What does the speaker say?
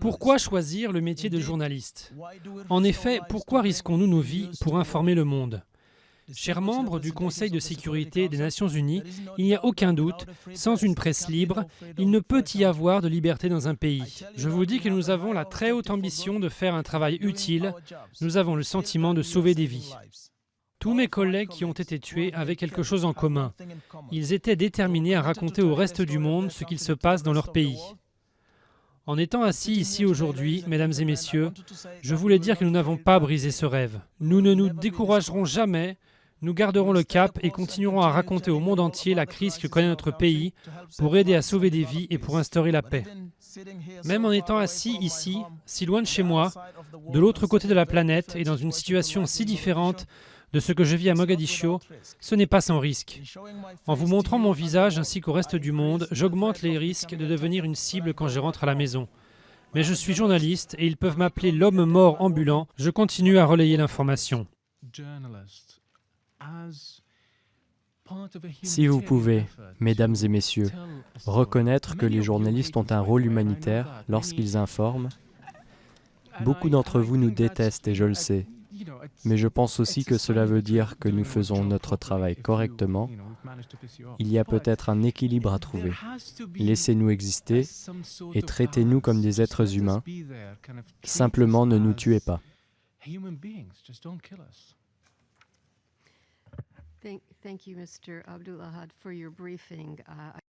Pourquoi choisir le métier de journaliste? En effet, pourquoi risquons-nous nos vies pour informer le monde? Chers membres du Conseil de sécurité des Nations Unies, il n'y a aucun doute, sans une presse libre, il ne peut y avoir de liberté dans un pays. Je vous dis que nous avons la très haute ambition de faire un travail utile, nous avons le sentiment de sauver des vies. Tous mes collègues qui ont été tués avaient quelque chose en commun. Ils étaient déterminés à raconter au reste du monde ce qu'il se passe dans leur pays. En étant assis ici aujourd'hui, mesdames et messieurs, je voulais dire que nous n'avons pas brisé ce rêve. Nous ne nous découragerons jamais, nous garderons le cap et continuerons à raconter au monde entier la crise que connaît notre pays pour aider à sauver des vies et pour instaurer la paix. Même en étant assis ici, si loin de chez moi, de l'autre côté de la planète et dans une situation si différente de ce que je vis à Mogadiscio, ce n'est pas sans risque. En vous montrant mon visage ainsi qu'au reste du monde, j'augmente les risques de devenir une cible quand je rentre à la maison. Mais je suis journaliste et ils peuvent m'appeler l'homme mort ambulant, je continue à relayer l'information. Si vous pouvez, mesdames et messieurs, reconnaître que les journalistes ont un rôle humanitaire lorsqu'ils informent, beaucoup d'entre vous nous détestent et je le sais. Mais je pense aussi que cela veut dire que nous faisons notre travail correctement. Il y a peut-être un équilibre à trouver. Laissez-nous exister et traitez-nous comme des êtres humains. Simplement ne nous tuez pas. Thank you, Mr. Abdul Ahad, for your briefing.